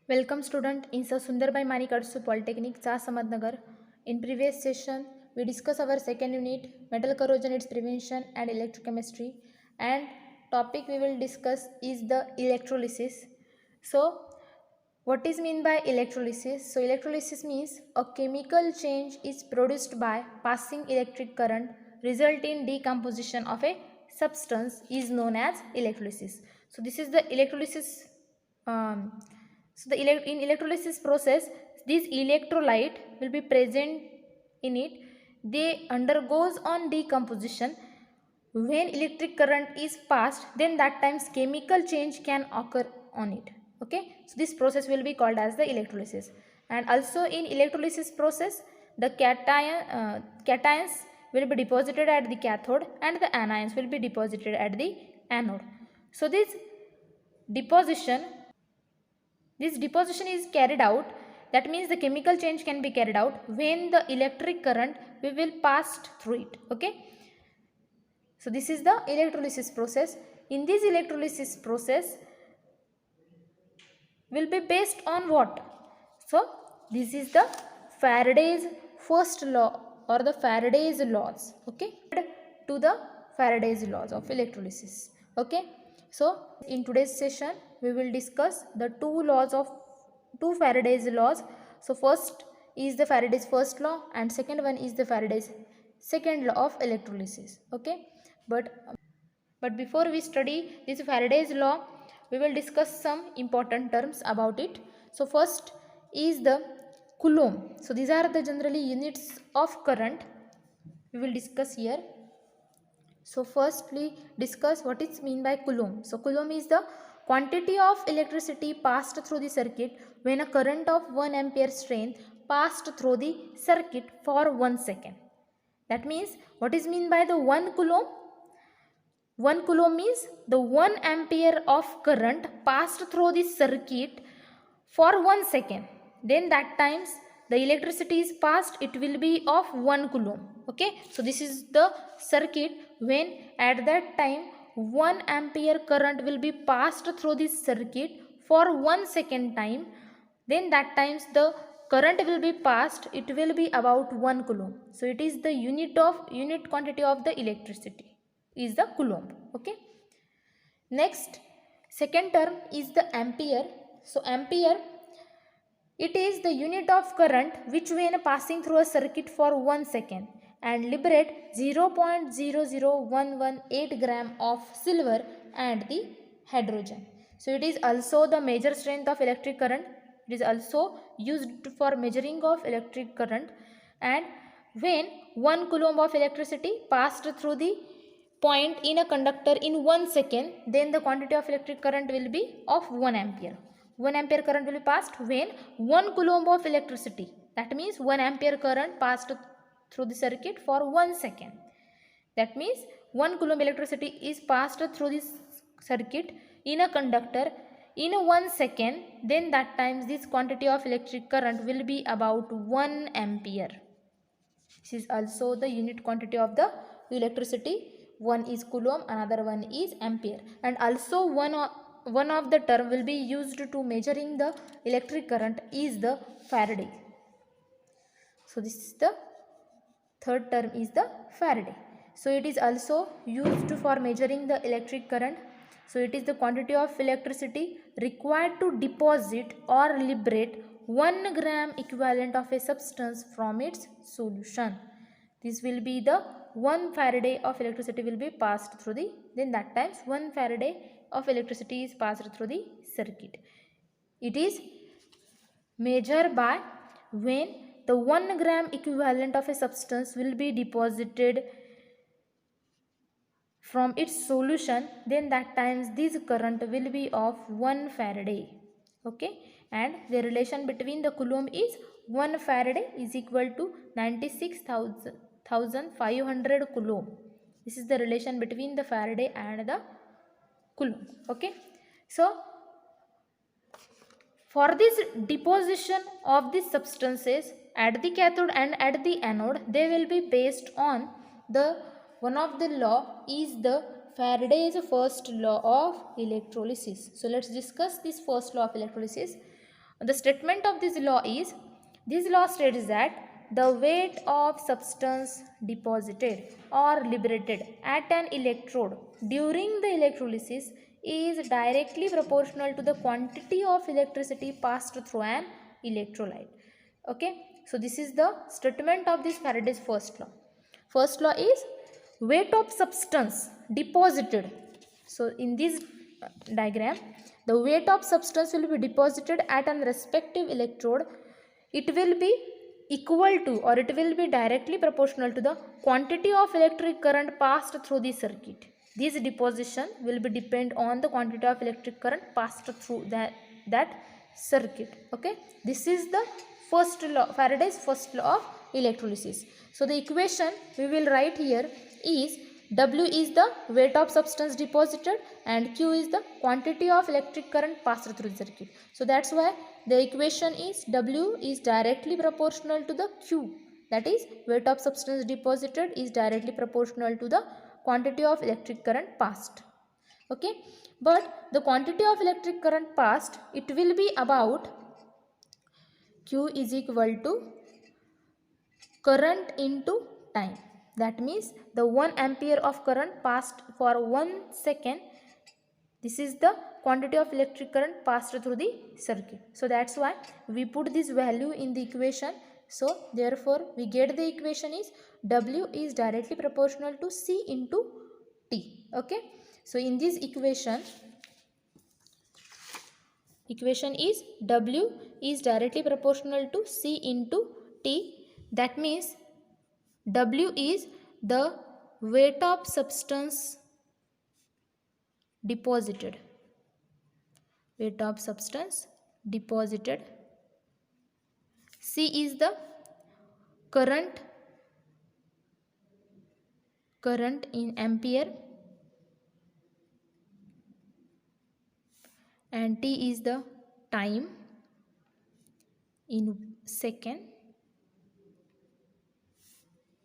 Welcome student in Sir Sundarbai Manik Artsu Polytechnic, Chas Ahmednagar. In previous session, we discuss our second unit, metal corrosion, its prevention and electrochemistry. And topic we will discuss is the electrolysis. So, what is mean by electrolysis? So, electrolysis means a chemical change is produced by passing electric current, result in decomposition of a substance is known as electrolysis. So, this is the electrolysis. Um, in electrolysis process, this electrolyte will be present in it. They undergoes on decomposition. When electric current is passed, then that times chemical change can occur on it. Okay, so this process will be called as the electrolysis. And also in electrolysis process, the cations will be deposited at the cathode and the anions will be deposited at the anode. So deposition this deposition is carried out, that means the chemical change can be carried out when the electric current will pass through it. Okay, so this is the electrolysis process. In this electrolysis process will be based on what? So this is the Faraday's first law or the Faraday's laws. Okay, to the Faraday's laws of electrolysis. Okay, so in today's session we will discuss the two Faraday's laws. So first is the Faraday's first law and second one is the Faraday's second law of electrolysis. Okay, but before we study this Faraday's law, we will discuss some important terms about it. So first is the Coulomb. So these are the generally units of current we will discuss here. So firstly discuss what is mean by Coulomb. So Coulomb is the quantity of electricity passed through the circuit when a current of 1 ampere strength passed through the circuit for 1 second. That means what is mean by the 1 Coulomb? 1 Coulomb means the 1 ampere of current passed through the circuit for 1 second. Then that times the electricity is passed, it will be of 1 Coulomb. Okay, so this is the circuit when at that time 1 ampere current will be passed through this circuit for 1 second time. Then that times the current will be passed, it will be about 1 Coulomb. So it is the unit quantity of the electricity is the Coulomb. Okay, next second term is the ampere. So ampere, it is the unit of current which when passing through a circuit for 1 second and liberate 0.00118 gram of silver and the hydrogen. So it is also the major strength of electric current. It is also used for measuring of electric current. And when 1 Coulomb of electricity passed through the point in a conductor in 1 second, then the quantity of electric current will be of 1 ampere. 1 ampere current will be passed when 1 Coulomb of electricity, that means 1 ampere current passed through the circuit for 1 second. That means 1 Coulomb electricity is passed through this circuit in a conductor in 1 second, then that times this quantity of electric current will be about 1 ampere. This is also the unit quantity of the electricity. One is Coulomb, another one is ampere. And also one of the term will be used to measuring the electric current is the Faraday. So this is the third term is the Faraday. So it is also used for measuring the electric current. So it is the quantity of electricity required to deposit or liberate 1 gram equivalent of a substance from its solution. This will be the 1 Faraday of electricity will be passed through the, then that times 1 Faraday of electricity is passed through the circuit. It is measured by when the 1 gram equivalent of a substance will be deposited from its solution, then that times this current will be of 1 Faraday. Okay, and the relation between the Coulomb is 1 Faraday is equal to 96,500 Coulomb. This is the relation between the Faraday and the Coulomb. Okay, so for this deposition of these substances at the cathode and at the anode, they will be based on the one of the law is the Faraday's first law of electrolysis. So let's discuss this first law of electrolysis. The statement of this law is, this law states that the weight of substance deposited or liberated at an electrode during the electrolysis is directly proportional to the quantity of electricity passed through an electrolyte. Okay, so this is the statement of this Faraday's first law. First law is weight of substance deposited. So in this diagram, the weight of substance will be deposited at an respective electrode. It will be equal to, or it will be directly proportional to, the quantity of electric current passed through the circuit. This deposition will be depend on the quantity of electric current passed through that circuit. Okay, this is the first law, Faraday's first law of electrolysis. So the equation we will write here is, W is the weight of substance deposited and Q is the quantity of electric current passed through the circuit. So that's why the equation is W is directly proportional to the Q, that is weight of substance deposited is directly proportional to the quantity of electric current passed. Okay, but the quantity of electric current passed, it will be about Q is equal to current into time. That means the 1 ampere of current passed for 1 second, this is the quantity of electric current passed through the circuit. So that's why we put this value in the equation. So therefore we get the equation is W is directly proportional to C into T. Okay, so in this equation is W is directly proportional to C into T. That means W is the weight of substance deposited. Weight of substance deposited. C is the current in ampere, and T is the time in second.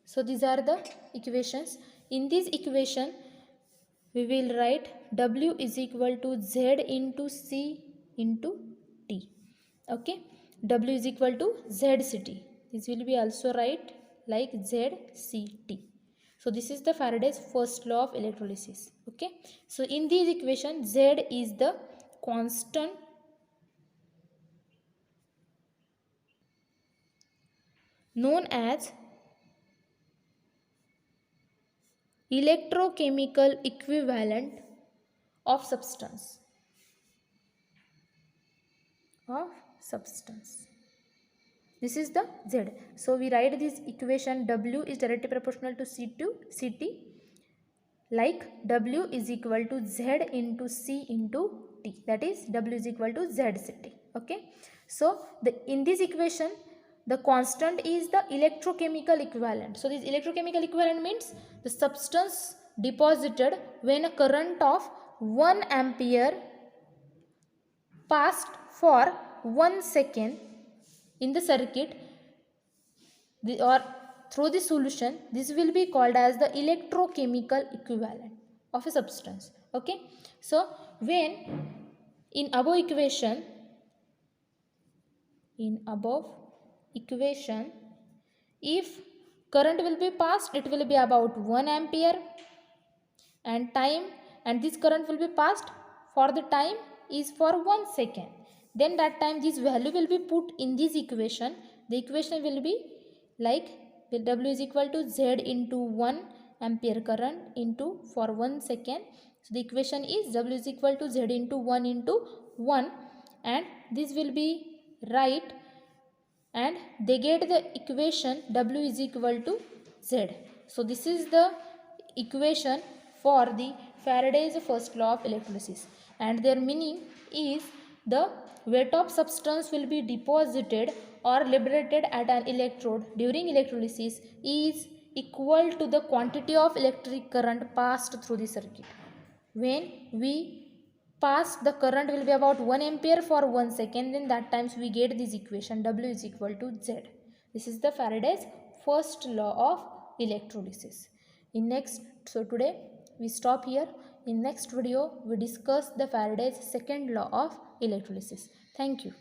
So these are the equations. In this equation we will write W is equal to Z into C into T. Okay, W is equal to ZCT. This will be also write like ZCT. So this is the Faraday's first law of electrolysis. Okay, so in this equation Z is the constant known as electrochemical equivalent of substance. This is the Z. So we write this equation, W is directly proportional to C to Ct, like W is equal to Z into C into T, that is W is equal to ZCT. Okay, so in this equation the constant is the electrochemical equivalent. So this electrochemical equivalent means the substance deposited when a current of 1 ampere passed for 1 second in the circuit or through the solution. This will be called as the electrochemical equivalent of a substance. Okay, so when in above equation, if current will be passed, it will be about 1 ampere, and time, and this current will be passed for the time is for 1 second. Then that time this value will be put in this equation. The equation will be like W is equal to Z into 1 ampere current into for 1 second. So the equation is W is equal to Z into 1, and this will be right, and they get the equation W is equal to Z. So this is the equation for the Faraday's first law of electrolysis, and their meaning is the weight of substance will be deposited or liberated at an electrode during electrolysis is equal to the quantity of electric current passed through the circuit. When we pass, the current will be about 1 ampere for 1 second, then that times we get this equation W is equal to Z. This is the Faraday's first law of electrolysis. So today we stop here. In next video we discuss the Faraday's second law of electrolysis. Thank you.